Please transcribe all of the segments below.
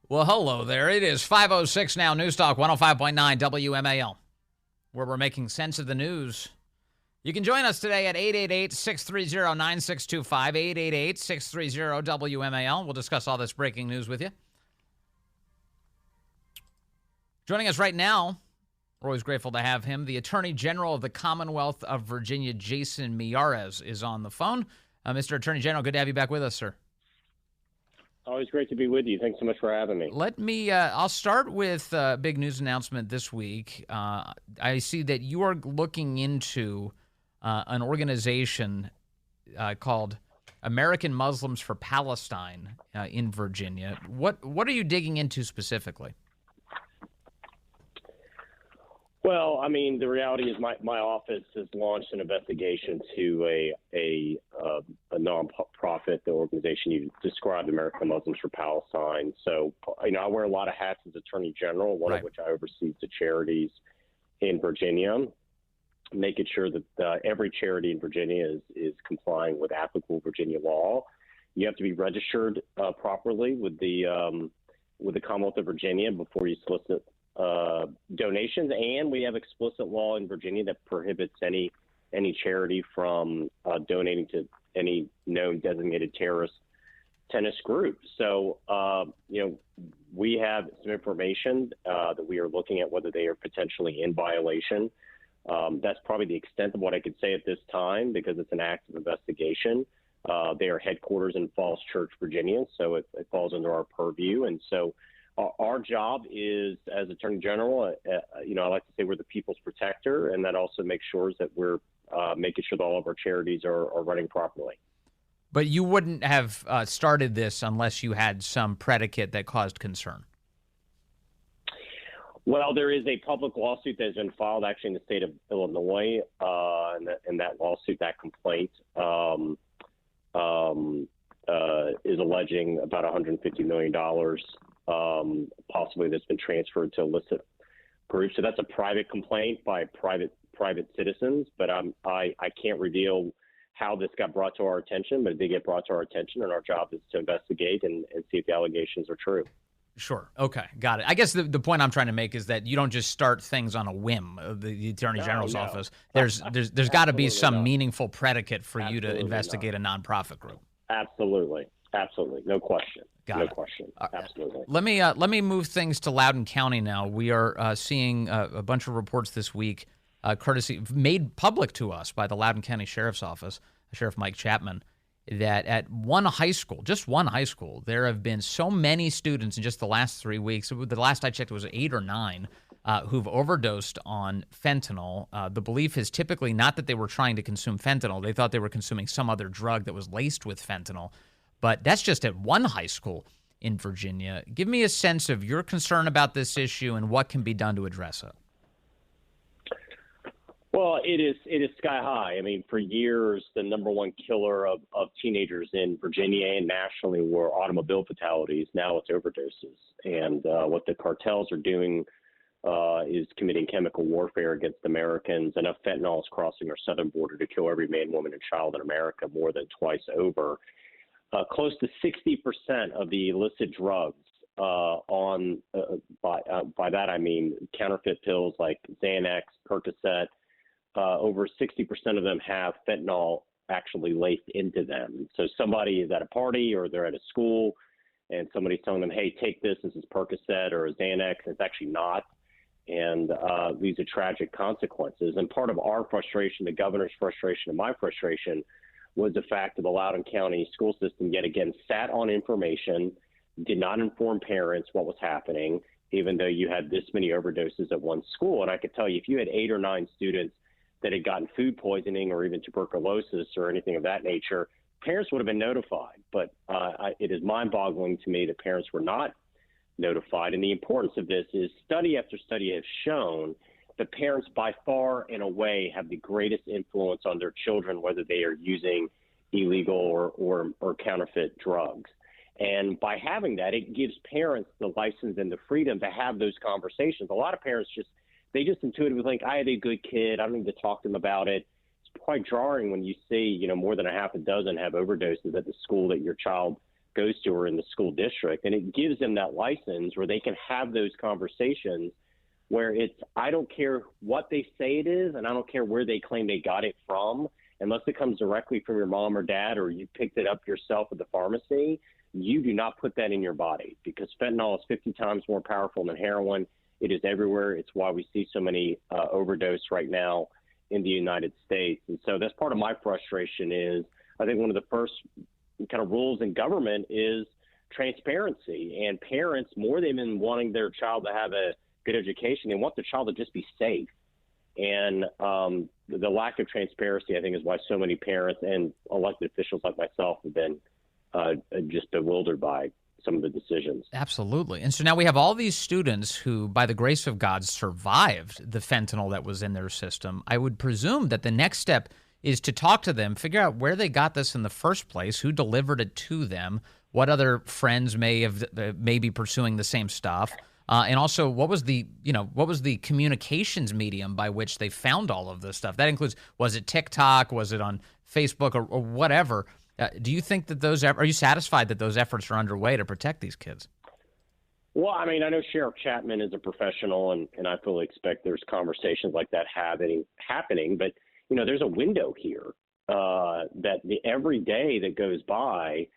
Well, hello there. It is 5:06 now, News Talk 105.9 WMAL, where we're making sense of the news. You can join us today at 888-630-9625, 888-630-WMAL. We'll discuss all this breaking news with you. Joining us right now, we're always grateful to have him, the Attorney General of the Commonwealth of Virginia, Jason Miyares, is on the phone. Mr. Attorney General, good to have you back with us, sir. Always great to be with you. Thanks so much for having me. I'll start with a big news announcement this week. I see that you are looking into an organization called American Muslims for Palestine in Virginia. What are you digging into specifically? Well, I mean, the reality is my office has launched an investigation to a nonprofit, the organization you described, American Muslims for Palestine. So, I wear a lot of hats as Attorney General, one of which I oversee the charities in Virginia, making sure that every charity in Virginia is complying with applicable Virginia law. You have to be registered properly with the Commonwealth of Virginia before you solicit donations, and we have explicit law in Virginia that prohibits any charity from donating to any known designated terrorist tennis group. So, we have some information that we are looking at whether they are potentially in violation. That's probably the extent of what I could say at this time because it's an active investigation. They are headquarters in Falls Church, Virginia, so it falls under our purview. And so our job is, as Attorney General, I like to say we're the people's protector, and that also makes sure that we're making sure that all of our charities are running properly. But you wouldn't have started this unless you had some predicate that caused concern. Well, there is a public lawsuit that has been filed actually in the state of Illinois, and that lawsuit, that complaint, is alleging about $150 million. Possibly that's been transferred to illicit groups. So that's a private complaint by private citizens, but I can't reveal how this got brought to our attention, but it did get brought to our attention, and our job is to investigate and see if the allegations are true. Sure. Okay. Got it. I guess the point I'm trying to make is that you don't just start things on a whim. The Attorney General's office. There's got to be some meaningful predicate for you to investigate a nonprofit group. Absolutely. No question. No question. Absolutely. Let me move things to Loudoun County now. We are seeing a bunch of reports this week, courtesy made public to us by the Loudoun County Sheriff's Office, Sheriff Mike Chapman, that at just one high school, there have been so many students in just the last 3 weeks. The last I checked, it was 8 or 9 who've overdosed on fentanyl. The belief is typically not that they were trying to consume fentanyl. They thought they were consuming some other drug that was laced with fentanyl. But that's just at one high school in Virginia. Give me a sense of your concern about this issue and what can be done to address it. Well, it is sky high. I mean, for years, the number one killer of teenagers in Virginia and nationally were automobile fatalities. Now it's overdoses. And what the cartels are doing is committing chemical warfare against Americans. Enough fentanyl is crossing our southern border to kill every man, woman, and child in America more than twice over. Close to 60% of the illicit drugs by that I mean counterfeit pills like Xanax, Percocet. Over 60% of them have fentanyl actually laced into them. So somebody is at a party or they're at a school and somebody's telling them, hey, take this is Percocet or a Xanax. It's actually not. And these are tragic consequences. And part of our frustration, the governor's frustration and my frustration, was the fact that the Loudoun County school system yet again sat on information, did not inform parents what was happening, even though you had this many overdoses at one school. And I could tell you, if you had 8 or 9 students that had gotten food poisoning or even tuberculosis or anything of that nature, parents would have been notified. But it is mind-boggling to me that parents were not notified. And the importance of this is study after study has shown that parents by far and away have the greatest influence on their children, whether they are using illegal or counterfeit drugs. And by having that, it gives parents the license and the freedom to have those conversations. A lot of parents just intuitively think, I had a good kid, I don't need to talk to them about it. It's quite jarring when you see, more than a half a dozen have overdoses at the school that your child goes to or in the school district. And it gives them that license where they can have those conversations where it's, I don't care what they say it is, and I don't care where they claim they got it from, unless it comes directly from your mom or dad or you picked it up yourself at the pharmacy. You do not put that in your body, because fentanyl is 50 times more powerful than heroin. It is everywhere. It's why we see so many overdose right now in the United States. And so that's part of my frustration is I think one of the first kind of rules in government is transparency. And parents, more than wanting their child to have a good education, they want the child to just be safe. And the lack of transparency, I think, is why so many parents and elected officials like myself have been just bewildered by some of the decisions. Absolutely. And so now we have all these students who, by the grace of God, survived the fentanyl that was in their system. I would presume that the next step is to talk to them, figure out where they got this in the first place, who delivered it to them, what other friends may be pursuing the same stuff, and also what was the communications medium by which they found all of this stuff. That includes, was it TikTok, was it on Facebook, or whatever. Do you think that are you satisfied that those efforts are underway to protect these kids? Well, I mean, I know Sheriff Chapman is a professional, and I fully expect there's conversations like that happening. But, there's a window here that every day that goes by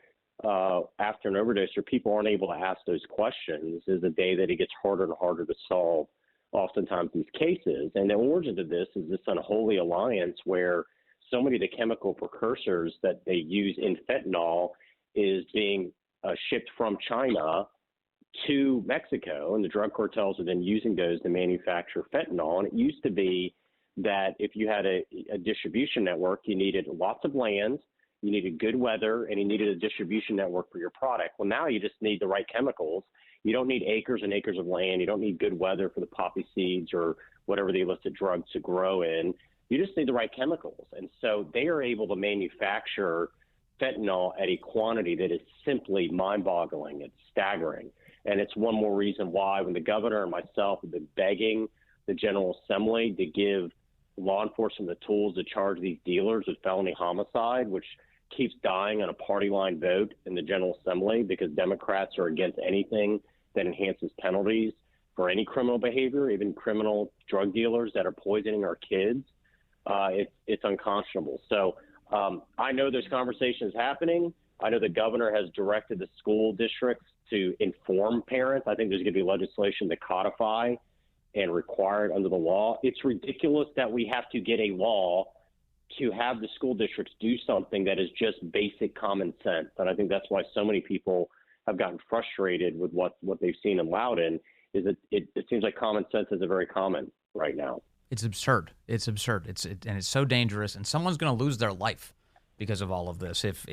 after an overdose or people aren't able to ask those questions is a day that it gets harder and harder to solve oftentimes these cases. And the origin of this is this unholy alliance where so many of the chemical precursors that they use in fentanyl is being shipped from China to Mexico, and the drug cartels are then using those to manufacture fentanyl. And it used to be that if you had a distribution network, you needed lots of land, you needed good weather, and you needed a distribution network for your product. Well, now you just need the right chemicals. You don't need acres and acres of land. You don't need good weather for the poppy seeds or whatever the illicit drugs to grow in. You just need the right chemicals. And so they are able to manufacture fentanyl at a quantity that is simply mind-boggling. It's staggering. And it's one more reason why when the governor and myself have been begging the General Assembly to give law enforcement the tools to charge these dealers with felony homicide, which keeps dying on a party line vote in the General Assembly because Democrats are against anything that enhances penalties for any criminal behavior, even criminal drug dealers that are poisoning our kids. It's unconscionable. So I know there's conversations happening. I know the governor has directed the school districts to inform parents. I think there's going to be legislation to codify and require it under the law. It's ridiculous that we have to get a law to have the school districts do something that is just basic common sense. And I think that's why so many people have gotten frustrated with what they've seen in Loudoun, is that it seems like common sense isn't very common right now. It's absurd. It's absurd. And it's so dangerous. And someone's going to lose their life because of all of this if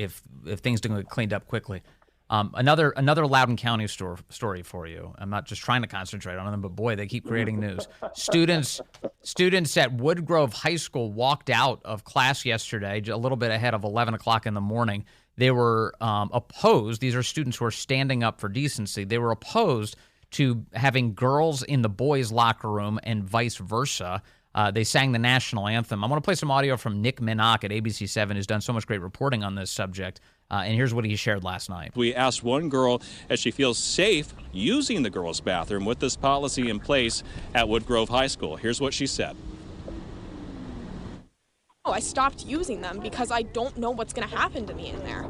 things don't get cleaned up quickly. Another Loudoun County story for you. I'm not just trying to concentrate on them, but boy, they keep creating news. Students at Woodgrove High School walked out of class yesterday, a little bit ahead of 11 o'clock in the morning. They were opposed. These are students who are standing up for decency. They were opposed to having girls in the boys' locker room and vice versa. They sang the national anthem. I want to play some audio from Nick Minnock at ABC7, who's done so much great reporting on this subject. And here's what he shared last night. We asked one girl if she feels safe using the girls' bathroom with this policy in place at Woodgrove High School. Here's what she said. I stopped using them because I don't know what's going to happen to me in there.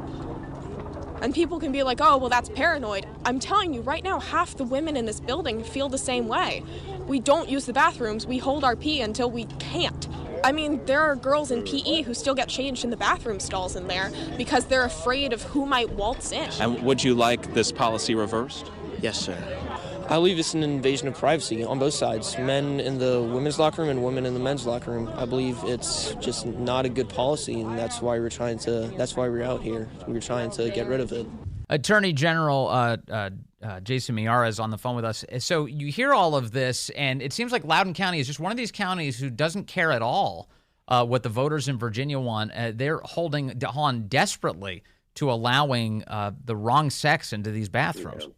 And people can be like, oh, well, that's paranoid. I'm telling you right now, half the women in this building feel the same way. We don't use the bathrooms. We hold our pee until we can't. I mean, there are girls in PE who still get changed in the bathroom stalls in there because they're afraid of who might waltz in. And would you like this policy reversed? Yes, sir. I believe it's an invasion of privacy on both sides, men in the women's locker room and women in the men's locker room. I believe it's just not a good policy, and that's why we're out here. We're trying to get rid of it. Attorney General Jason Miyares on the phone with us. So you hear all of this, and it seems like Loudoun County is just one of these counties who doesn't care at all what the voters in Virginia want. They're holding on desperately to allowing the wrong sex into these bathrooms. Yeah.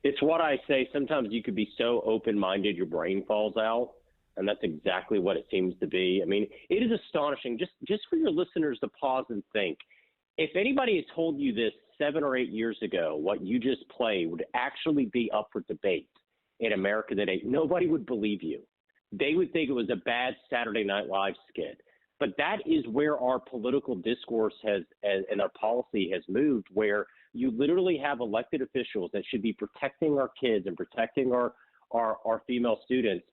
It's what I say. Sometimes you could be so open-minded, your brain falls out, and that's exactly what it seems to be. I mean, it is astonishing, just for your listeners to pause and think. If anybody had told you this 7 or 8 years ago, what you just played would actually be up for debate in America today, nobody would believe you. They would think it was a bad Saturday Night Live skit. But that is where our political discourse has and our policy has moved, where you literally have elected officials that should be protecting our kids and protecting our female students,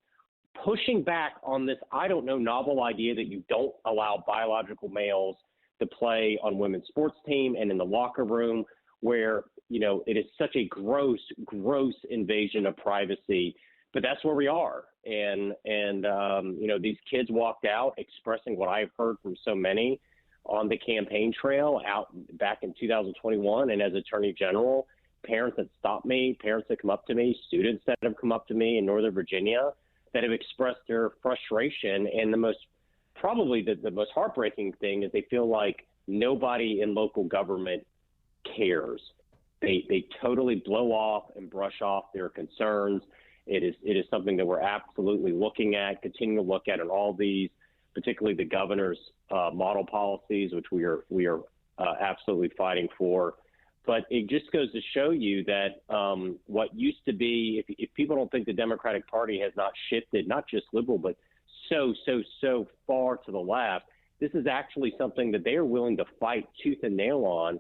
pushing back on this, novel idea that you don't allow biological males to play on women's sports team and in the locker room, where, it is such a gross invasion of privacy. But that's where we are. And these kids walked out expressing what I've heard from so many on the campaign trail out back in 2021. And as Attorney General, parents that stop me, parents that come up to me, students that have come up to me in Northern Virginia that have expressed their frustration. And the most heartbreaking thing is they feel like nobody in local government cares. They totally blow off and brush off their concerns. It is something that we're absolutely looking at, continue to look at in all these, particularly the governor's model policies, which we are absolutely fighting for. But it just goes to show you that what used to be, if people don't think the Democratic Party has not shifted, not just liberal, but so far to the left, this is actually something that they are willing to fight tooth and nail on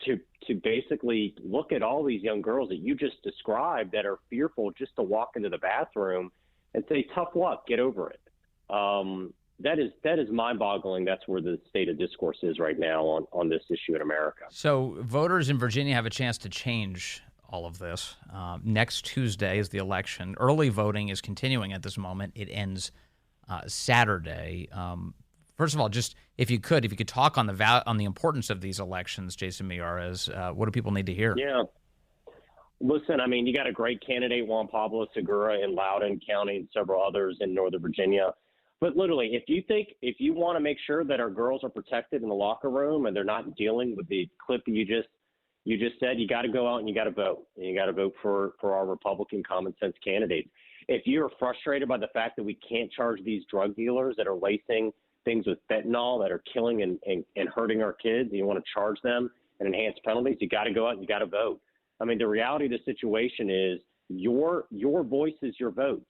to basically look at all these young girls that you just described that are fearful just to walk into the bathroom and say, tough luck, get over it. That is mind-boggling. That's where the state of discourse is right now on this issue in America. So voters in Virginia have a chance to change all of this. Next Tuesday is the election. Early voting is continuing at this moment. It ends Saturday. First of all, just if you could talk on the importance of these elections, Jason Miyares, what do people need to hear? Yeah. Listen, you got a great candidate, Juan Pablo Segura in Loudoun County and several others in Northern Virginia. But literally, if you want to make sure that our girls are protected in the locker room and they're not dealing with the clip you just said, you got to go out and you got to vote. And you got to vote for our Republican common sense candidates. If you're frustrated by the fact that we can't charge these drug dealers that are lacing things with fentanyl that are killing and hurting our kids, and you want to charge them and enhance penalties, you got to go out and you got to vote. The reality of the situation is your voice is your vote,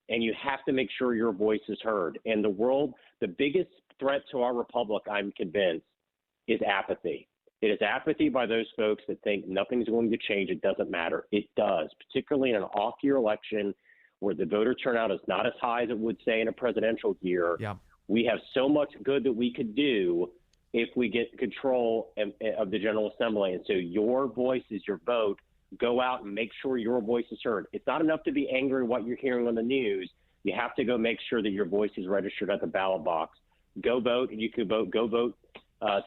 and you have to make sure your voice is heard. And the biggest threat to our republic, I'm convinced, is apathy. It is apathy by those folks that think nothing's going to change. It doesn't matter. It does, particularly in an off-year election where the voter turnout is not as high as it would, say, in a presidential year. Yeah. We have so much good that we could do if we get control of the General Assembly. And so your voice is your vote. Go out and make sure your voice is heard. It's not enough to be angry at what you're hearing on the news. You have to go make sure that your voice is registered at the ballot box. Go vote, and you can vote. Go vote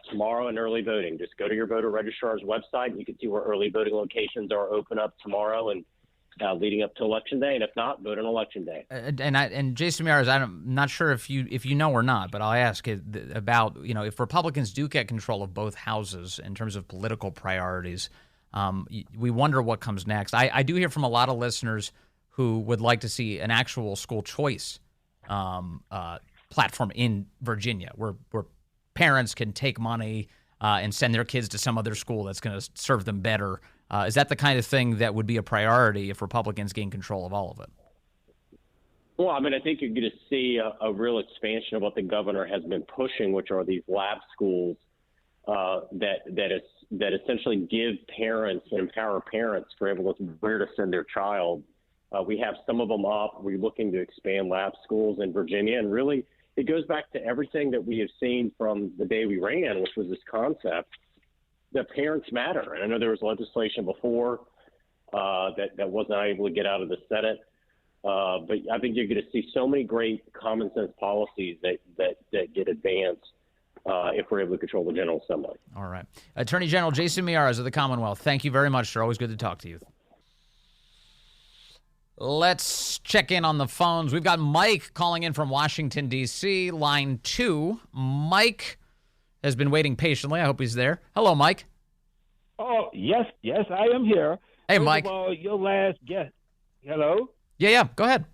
tomorrow in early voting. Just go to your voter registrar's website, and you can see where early voting locations are open up tomorrow and leading up to Election Day, and if not, vote on Election Day. And Jason Miyares, I'm not sure if you know or not, but I'll ask about, if Republicans do get control of both houses in terms of political priorities, we wonder what comes next. I do hear from a lot of listeners who would like to see an actual school choice platform in Virginia where parents can take money and send their kids to some other school that's going to serve them better. Is that the kind of thing that would be a priority if Republicans gain control of all of it? Well, I think you're going to see a real expansion of what the governor has been pushing, which are these lab schools that essentially give parents and empower parents to be able to where to send their child. We have some of them up. We're looking to expand lab schools in Virginia, and really it goes back to everything that we have seen from the day we ran, which was this concept that parents matter. And I know there was legislation before that was not able to get out of the Senate. But I think you're going to see so many great common sense policies that get advanced if we're able to control the General Assembly. All right. Attorney General Jason Miyares of the Commonwealth, thank you very much, sir. Always good to talk to you. Let's check in on the phones. We've got Mike calling in from Washington, D.C., line 2. Mike has been waiting patiently. I hope he's there. Hello, Mike. Oh, yes, I am here. Hey, First Mike. of all, your last guest. Hello? Yeah, go ahead.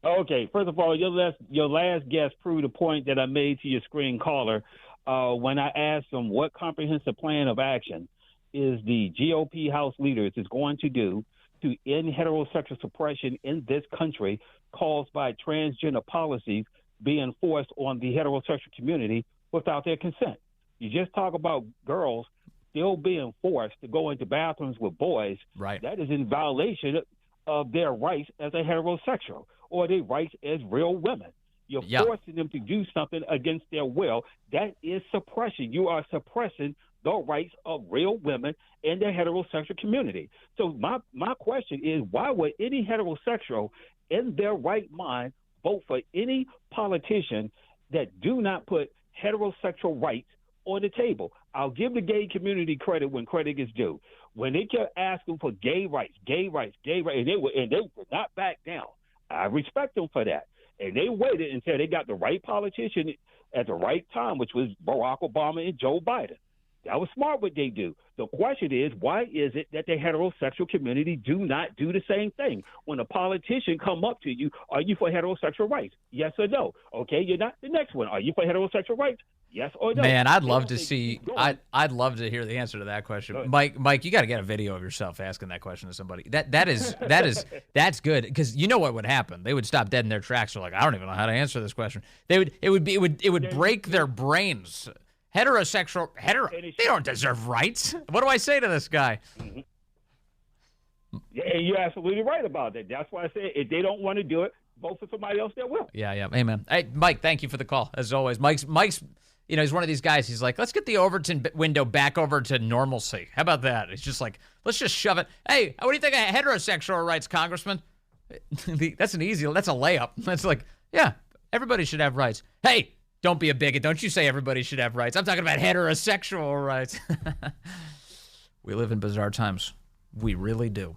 Okay, first of all, your last guest proved a point that I made to your screen caller. when I asked them what comprehensive plan of action is the GOP House leaders is going to do to end heterosexual suppression in this country caused by transgender policies being forced on the heterosexual community without their consent. You just talk about girls still being forced to go into bathrooms with boys. Right. That is in violation of their rights as a heterosexual or their rights as real women. You're forcing them to do something against their will. That is suppression. You are suppressing the rights of real women in the heterosexual community. So my question is, why would any heterosexual in their right mind vote for any politician that do not put heterosexual rights on the table? I'll give the gay community credit when credit is due. When they kept asking for gay rights, and they would not back down. I respect them for that. And they waited until they got the right politician at the right time, which was Barack Obama and Joe Biden. That was smart what they do. The question is, why is it that the heterosexual community do not do the same thing? When a politician come up to you, are you for heterosexual rights? Yes or no? Okay, you're not. The next one, are you for heterosexual rights? Yes or no? Man, I'd love to see. I'd love to hear the answer to that question. Mike, you got to get a video of yourself asking that question to somebody. That's good, because you know what would happen? They would stop dead in their tracks. They're like, I don't even know how to answer this question. It would break their brains. Heterosexual, they don't deserve rights. What do I say to this guy? Mm-hmm. Yeah, you're absolutely right about that. That's why I say if they don't want to do it, vote for somebody else that will. Yeah. Amen. Hey, Mike, thank you for the call, as always. Mike's, he's one of these guys. He's like, let's get the Overton window back over to normalcy. How about that? It's just like, let's just shove it. Hey, what do you think of heterosexual rights, Congressman? That's a layup. That's like, yeah, everybody should have rights. Hey, don't be a bigot. Don't you say everybody should have rights. I'm talking about heterosexual rights. We live in bizarre times. We really do.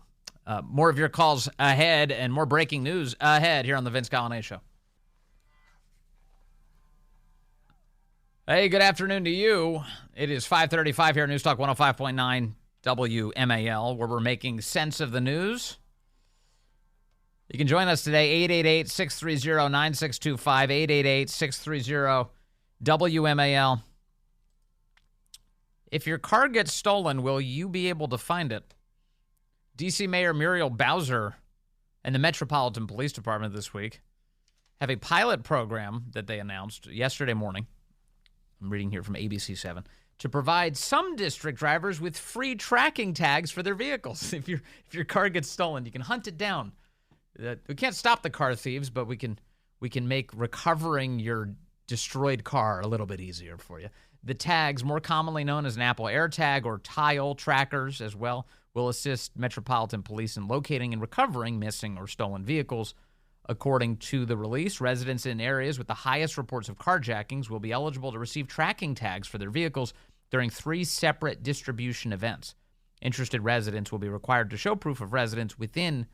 More of your calls ahead and more breaking news ahead here on the Vince Coglianese Show. Hey, good afternoon to you. It is 5:35 here at News Talk 105.9 WMAL, where we're making sense of the news. You can join us today, 888-630-9625, 888-630-WMAL. If your car gets stolen, will you be able to find it? D.C. Mayor Muriel Bowser and the Metropolitan Police Department this week have a pilot program that they announced yesterday morning. I'm reading here from ABC7. To provide some district drivers with free tracking tags for their vehicles. If your car gets stolen, you can hunt it down. We can't stop the car thieves, but we can make recovering your destroyed car a little bit easier for you. The tags, more commonly known as an Apple AirTag or tile trackers as well, will assist Metropolitan Police in locating and recovering missing or stolen vehicles. According to the release, residents in areas with the highest reports of carjackings will be eligible to receive tracking tags for their vehicles during 3 separate distribution events. Interested residents will be required to show proof of residence within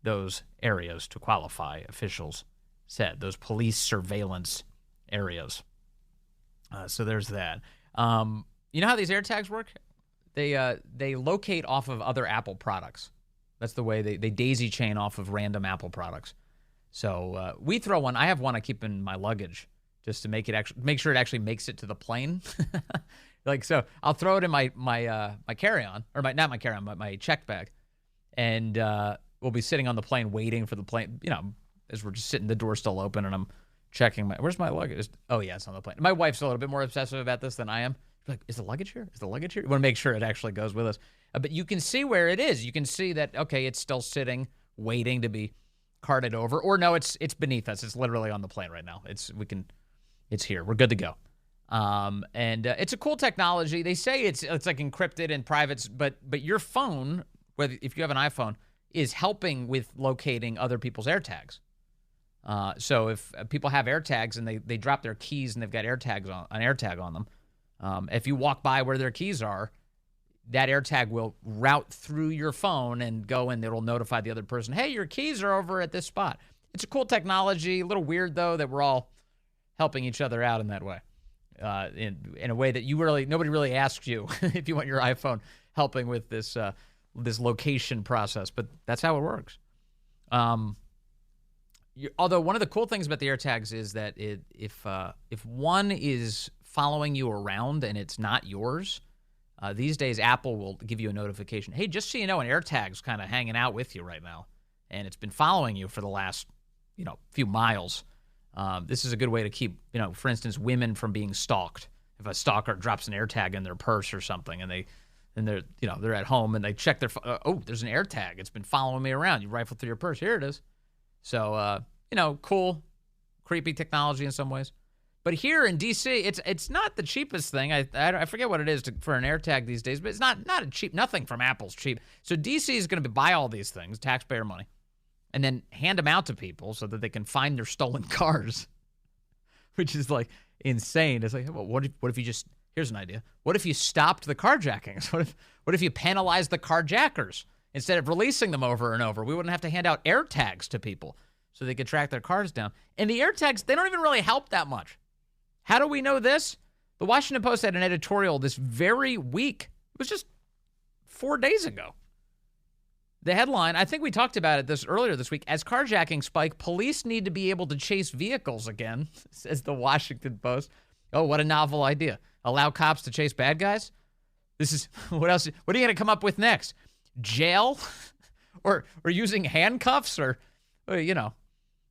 those areas to qualify, officials said, those police surveillance areas. So there's that. You know how these AirTags work? They locate off of other Apple products. That's the way they daisy chain off of random Apple products. So we throw one. I have one I keep in my luggage just to make sure it actually makes it to the plane. So I'll throw it in my carry-on, or not my carry-on, but my checked bag, and we'll be sitting on the plane waiting for the plane, as we're just sitting, the door's still open, and I'm checking where's my luggage? Oh, yeah, it's on the plane. My wife's a little bit more obsessive about this than I am. She's like, is the luggage here? Is the luggage here? You want to make sure it actually goes with us. But you can see where it is. You can see that, okay, it's still sitting, waiting to be carted over. Or no, it's beneath us. It's literally on the plane right now. It's here. We're good to go. And it's a cool technology. They say it's like encrypted and private, but your phone, if you have an iPhone, is helping with locating other people's AirTags. So if people have AirTags and they drop their keys and they've got an AirTag on them, if you walk by where their keys are, that AirTag will route through your phone and go, and it'll notify the other person, hey, your keys are over at this spot. It's a cool technology. A little weird, though, that we're all helping each other out in that way, in a way that nobody really asks you if you want your iPhone helping with this location process, but that's how it works. Although one of the cool things about the AirTags is that if one is following you around and it's not yours. These days, Apple will give you a notification. Hey, just so you know, an AirTag's kind of hanging out with you right now, and it's been following you for the last, few miles. This is a good way to keep, for instance, women from being stalked. If a stalker drops an AirTag in their purse or something, and they're at home and they check their there's an AirTag. It's been following me around. You rifle through your purse. Here it is. So, cool, creepy technology in some ways. But here in D.C., it's not the cheapest thing. I forget what it is for an AirTag these days, but it's not a cheap. Nothing from Apple's cheap. So D.C. is going to buy all these things, taxpayer money, and then hand them out to people so that they can find their stolen cars, which is like insane. It's like, well, what if you just, here's an idea. What if you stopped the carjackings? What if you penalized the carjackers instead of releasing them over and over? We wouldn't have to hand out AirTags to people so they could track their cars down. And the AirTags, they don't even really help that much. How do we know this? The Washington Post had an editorial this very week. It was just 4 days ago. The headline, I think we talked about it earlier this week, as carjacking spike, police need to be able to chase vehicles again, says the Washington Post. Oh, what a novel idea. Allow cops to chase bad guys? This is, what else? What are you going to come up with next? Jail? or using handcuffs or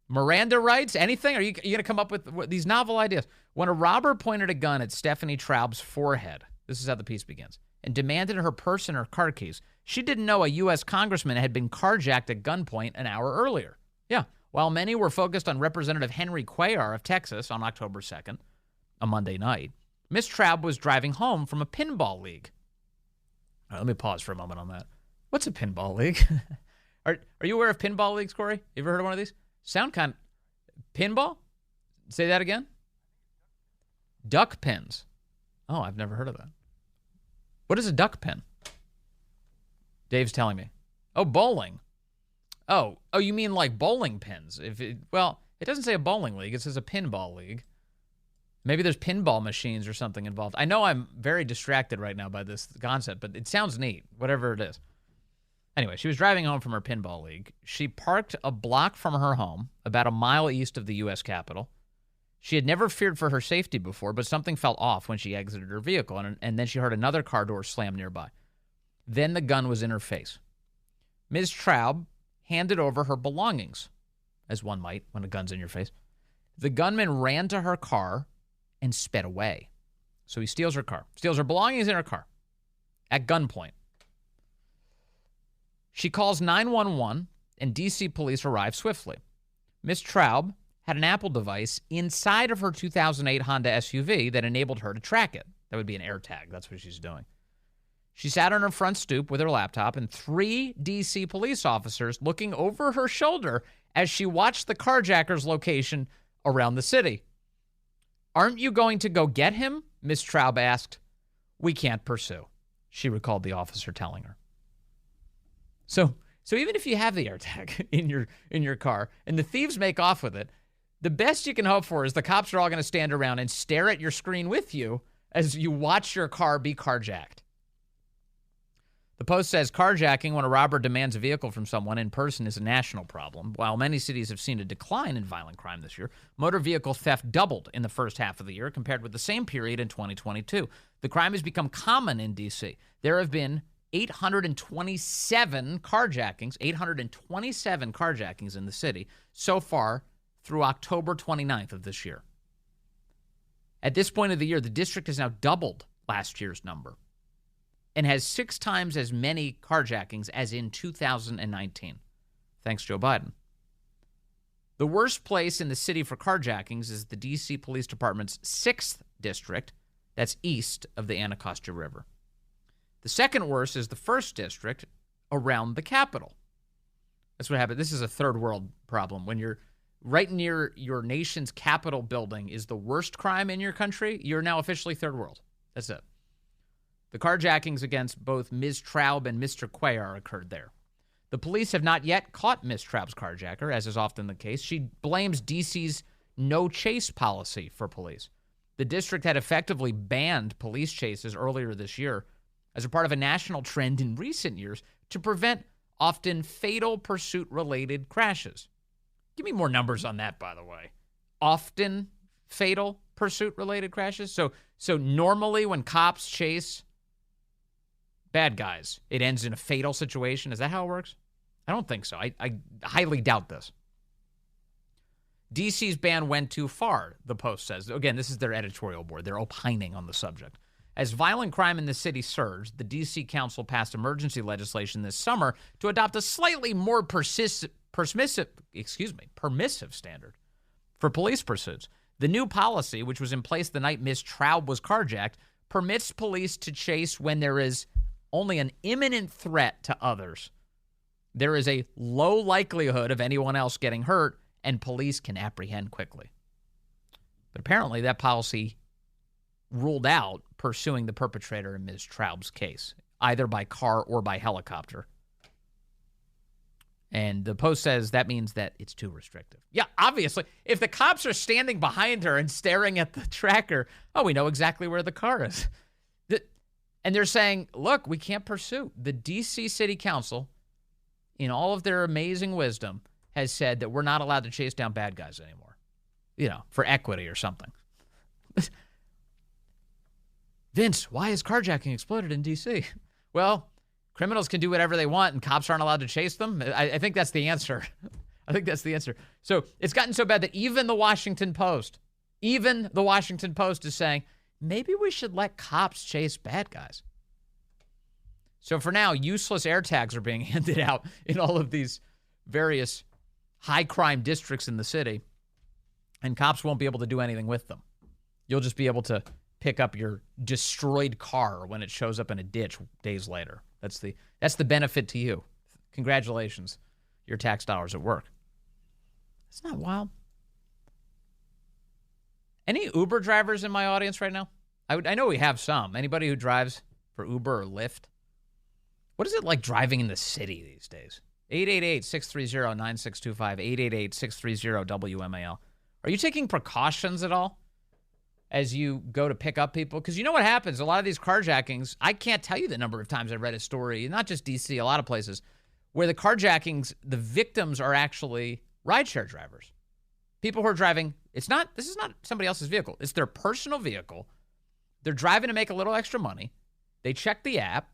Miranda rights? Anything? Are you going to come up with these novel ideas? When a robber pointed a gun at Stephanie Traub's forehead, this is how the piece begins, and demanded her purse and her car keys, she didn't know a U.S. congressman had been carjacked at gunpoint an hour earlier. Yeah, while many were focused on Representative Henry Cuellar of Texas on October 2nd, a Monday night, Miss Traub was driving home from a pinball league. All right, let me pause for a moment on that. What's a pinball league? Are you aware of pinball leagues, Corey? You ever heard of one of these? Sound kind of... Pinball? Say that again? Duck pins. Oh, I've never heard of that. What is a duck pin? Dave's telling me. Oh, bowling. Oh, you mean like bowling pins? It doesn't say a bowling league. It says a pinball league. Maybe there's pinball machines or something involved. I know I'm very distracted right now by this concept, but it sounds neat, whatever it is. Anyway, she was driving home from her pinball league. She parked a block from her home, about a mile east of the U.S. Capitol. She had never feared for her safety before, but something felt off when she exited her vehicle, and then she heard another car door slam nearby. Then the gun was in her face. Ms. Traub handed over her belongings, as one might when a gun's in your face. The gunman ran to her car and sped away. So he steals her car, steals her belongings in her car at gunpoint. She calls 911, and D.C. police arrive swiftly. Ms. Traub had an Apple device inside of her 2008 Honda SUV that enabled her to track it. That would be an AirTag. That's what she's doing. She sat on her front stoop with her laptop and 3 D.C. police officers looking over her shoulder as she watched the carjacker's location around the city. "Aren't you going to go get him?" Ms. Traub asked. "We can't pursue," she recalled the officer telling her. So even if you have the AirTag in your car and the thieves make off with it, the best you can hope for is the cops are all going to stand around and stare at your screen with you as you watch your car be carjacked. The Post says carjacking when a robber demands a vehicle from someone in person is a national problem. While many cities have seen a decline in violent crime this year, motor vehicle theft doubled in the first half of the year compared with the same period in 2022. The crime has become common in D.C. There have been 827 carjackings in the city so far through October 29th of this year. At this point of the year, the district has now doubled last year's number and has 6 times as many carjackings as in 2019. Thanks, Joe Biden. The worst place in the city for carjackings is the D.C. Police Department's 6th district, that's east of the Anacostia River. The second worst is the 1st district around the Capitol. That's what happened. This is a third world problem. When you're right near your nation's Capitol building is the worst crime in your country, you're now officially third world. That's it. The carjackings against both Ms. Traub and Mr. Cuellar occurred there. The police have not yet caught Ms. Traub's carjacker, as is often the case. She blames D.C.'s no-chase policy for police. The district had effectively banned police chases earlier this year as a part of a national trend in recent years to prevent often fatal pursuit-related crashes. Give me more numbers on that, by the way. Often fatal pursuit-related crashes? So normally when cops chase bad guys, it ends in a fatal situation. Is that how it works? I don't think so. I highly doubt this. DC's ban went too far, the Post says. Again, this is their editorial board. They're opining on the subject. As violent crime in the city surged, the D.C. Council passed emergency legislation this summer to adopt a slightly more permissive standard for police pursuits. The new policy, which was in place the night Miss Traub was carjacked, permits police to chase when there is only an imminent threat to others. There is a low likelihood of anyone else getting hurt, and police can apprehend quickly. But apparently that policy ruled out pursuing the perpetrator in Ms. Traub's case, either by car or by helicopter. And the Post says that means that it's too restrictive. Yeah, obviously, if the cops are standing behind her and staring at the tracker, we know exactly where the car is. And they're saying, look, we can't pursue. The D.C. City Council, in all of their amazing wisdom, has said that we're not allowed to chase down bad guys anymore, for equity or something. Vince, why has carjacking exploded in D.C.? Well, criminals can do whatever they want and cops aren't allowed to chase them. I think that's the answer. So it's gotten so bad that even the Washington Post is saying, maybe we should let cops chase bad guys. So for now, useless airtags are being handed out in all of these various high crime districts in the city, and cops won't be able to do anything with them. You'll just be able to pick up your destroyed car when it shows up in a ditch days later. That's the benefit to you. Congratulations. Your tax dollars at work. Isn't that wild? Any Uber drivers in my audience right now? I know we have some. Anybody who drives for Uber or Lyft? What is it like driving in the city these days? 888-630-9625, 888-630-WMAL. Are you taking precautions at all as you go to pick up people? Because you know what happens? A lot of these carjackings, I can't tell you the number of times I read a story, not just D.C., a lot of places, where the carjackings, the victims are actually rideshare drivers. People who are driving, this is not somebody else's vehicle. It's their personal vehicle. They're driving to make a little extra money. They check the app.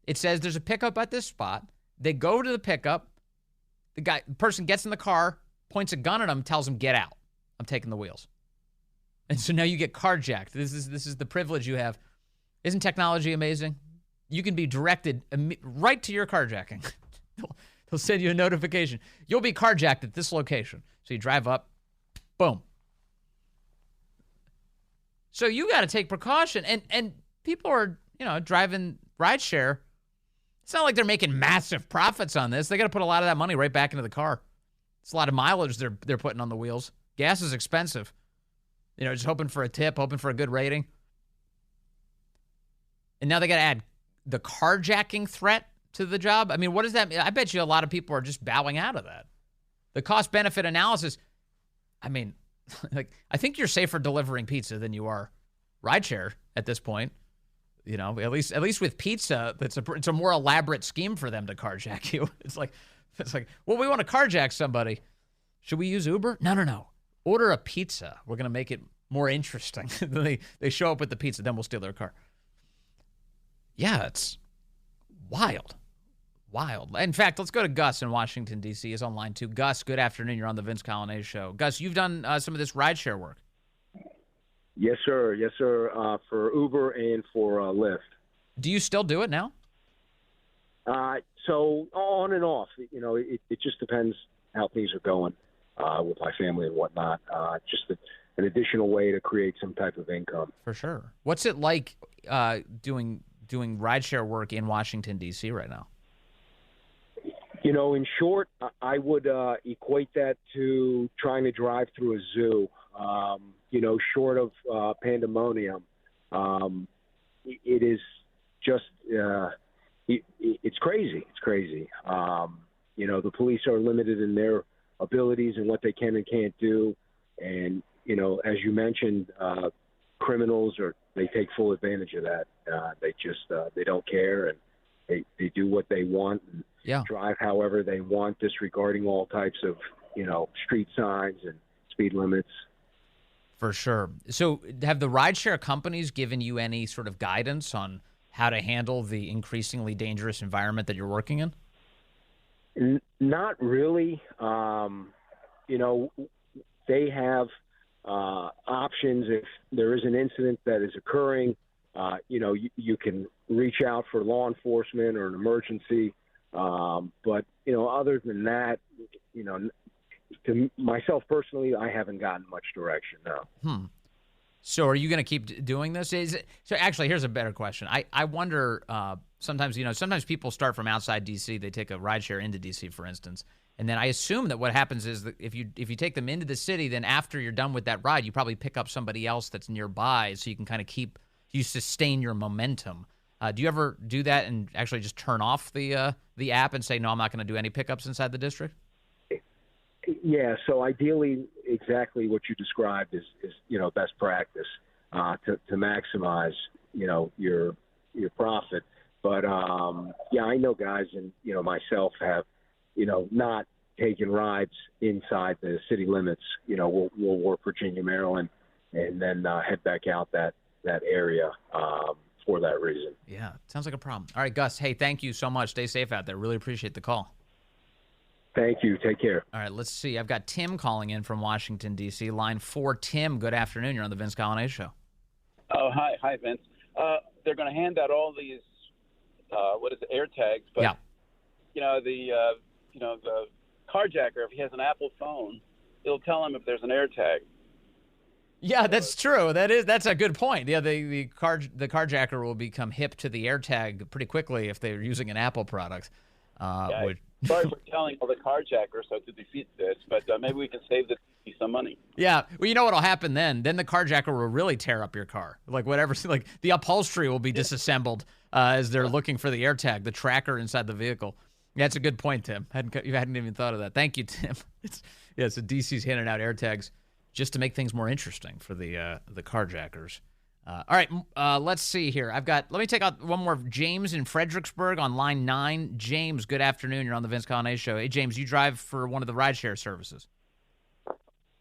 It says there's a pickup at this spot. They go to the pickup. The person gets in the car, points a gun at them, tells them, get out. I'm taking the wheels. And so now you get carjacked. This is the privilege you have. Isn't technology amazing? You can be directed right to your carjacking. They'll send you a notification. You'll be carjacked at this location. So you drive up, boom. So you got to take precaution. And people are, driving rideshare. It's not like they're making massive profits on this. They got to put a lot of that money right back into the car. It's a lot of mileage they're putting on the wheels. Gas is expensive. Just hoping for a tip, hoping for a good rating. And now they got to add the carjacking threat to the job. I mean, what does that mean? I bet you a lot of people are just bowing out of that. The cost-benefit analysis, I mean, I think you're safer delivering pizza than you are rideshare at this point. At least with pizza, it's a more elaborate scheme for them to carjack you. It's like, well, we want to carjack somebody. Should we use Uber? No. Order a pizza. We're going to make it more interesting. They show up with the pizza, then we'll steal their car. Yeah, it's wild. In fact, let's go to Gus in Washington, D.C. He's on line 2. Gus, good afternoon. You're on the Vince Coglianese Show. Gus, you've done some of this rideshare work. Yes, sir. For Uber and for Lyft. Do you still do it now? So on and off. It just depends how things are going with my family and whatnot. Just an additional way to create some type of income. For sure. What's it like doing rideshare work in Washington, D.C. right now? In short, I would equate that to trying to drive through a zoo. Short of pandemonium, it is just it's crazy. It's crazy. The police are limited in their abilities and what they can and can't do, and as you mentioned, criminals they take full advantage of that. They don't care, and they do what they want and drive however they want, disregarding all types of street signs and speed limits. For sure. So have the rideshare companies given you any sort of guidance on how to handle the increasingly dangerous environment that you're working in? Not really. They have options if there is an incident that is occurring. You can reach out for law enforcement or an emergency. But other than that, to myself personally, I haven't gotten much direction now. So are you going to keep doing this? So actually, here's a better question. I wonder, sometimes people start from outside D.C. They take a rideshare into D.C., for instance. And then I assume that what happens is that if you take them into the city, then after you're done with that ride, you probably pick up somebody else that's nearby so you can kind of sustain your momentum. Do you ever do that and actually just turn off the app and say, no, I'm not going to do any pickups inside the district? Yeah, so ideally, exactly what you described is best practice to maximize your profit. But I know guys and myself have not taken rides inside the city limits. We'll work Virginia, Maryland, and then head back out that area for that reason. Yeah, sounds like a problem. All right, Gus. Hey, thank you so much. Stay safe out there. Really appreciate the call. Thank you. Take care. All right, let's see. I've got Tim calling in from Washington, D.C. Line 4. Tim, good afternoon. You're on the Vince Coglianese Show. Oh, hi, Vince. They're going to hand out all these, airtags. But, yeah. The carjacker, if he has an Apple phone, it'll tell him if there's an AirTag. Yeah, that's true. That's a good point. Yeah, the carjacker will become hip to the AirTag pretty quickly if they're using an Apple product. Sorry for telling all the carjackers so to defeat this, but maybe we can save the city some money. Yeah, well, you know what'll happen then? Then the carjacker will really tear up your car. Like the upholstery will be disassembled as they're looking for the AirTag, the tracker inside the vehicle. Yeah, that's a good point, Tim. You hadn't even thought of that. Thank you, Tim. So DC's handing out AirTags just to make things more interesting for the carjackers. All right, let's see here. Let me take out one more. James in Fredericksburg on line 9. James, good afternoon. You're on the Vince Coglianese Show. Hey, James, you drive for one of the rideshare services.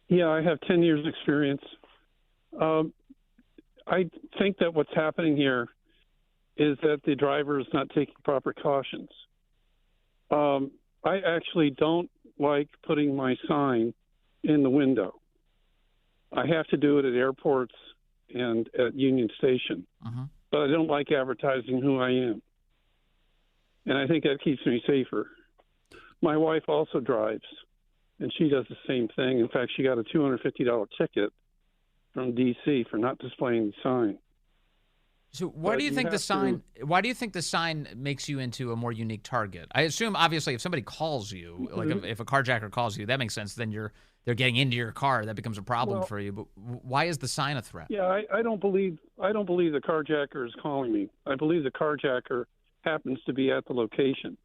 Yeah, I have 10 years experience. I think that what's happening here is that the driver is not taking proper cautions. I actually don't like putting my sign in the window. I have to do it at airports and at Union Station, but I don't like advertising who I am. And I think that keeps me safer. My wife also drives, and she does the same thing. In fact, she got a $250 ticket from D.C. for not displaying the sign. So why do you think the sign makes you into a more unique target? I assume, obviously, if somebody calls you, like if a carjacker calls you, that makes sense. Then they're getting into your car. That becomes a problem for you. But why is the sign a threat? Yeah, I don't believe the carjacker is calling me. I believe the carjacker happens to be at the location.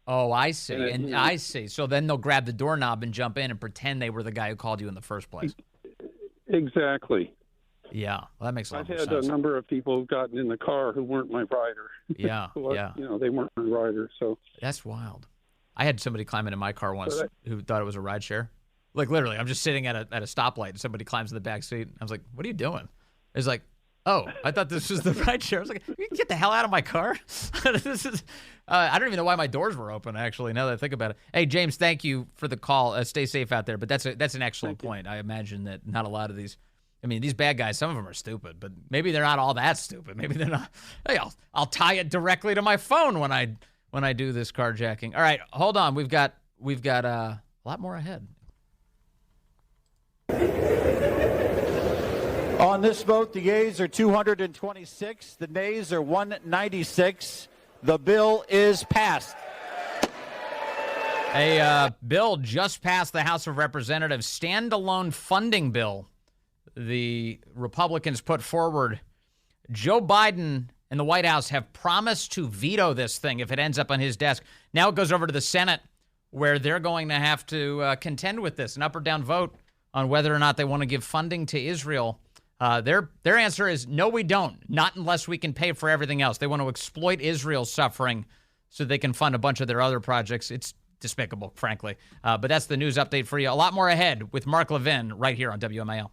Oh, I see. I see. So then they'll grab the doorknob and jump in and pretend they were the guy who called you in the first place. Exactly. Yeah, well, that makes a lot of sense. I've had a number of people who've gotten in the car who weren't my rider. Yeah, they weren't my rider. So that's wild. I had somebody climb into my car once who thought it was a rideshare. Like literally, I'm just sitting at a stoplight and somebody climbs in the back seat. I was like, "What are you doing?" It's like, "Oh, I thought this was the rideshare." I was like, "You can get the hell out of my car." This is. I don't even know why my doors were open. Actually, now that I think about it. Hey, James, thank you for the call. Stay safe out there. But that's an excellent point. I imagine that not a lot of these. I mean, these bad guys, some of them are stupid, but maybe they're not all that stupid. Maybe they're not. Hey, I'll tie it directly to my phone when I do this carjacking. All right, hold on. We've got a lot more ahead. On this vote, the yeas are 226, the nays are 196. The bill is passed. A bill just passed the House of Representatives, standalone funding bill. The Republicans put forward. Joe Biden and the White House have promised to veto this thing if it ends up on his desk. Now it goes over to the Senate, where they're going to have to contend with this, an up or down vote on whether or not they want to give funding to Israel. Their answer is no, we don't. Not unless we can pay for everything else. They want to exploit Israel's suffering so they can fund a bunch of their other projects. It's despicable, frankly. But that's the news update for you. A lot more ahead with Mark Levin right here on WMIL.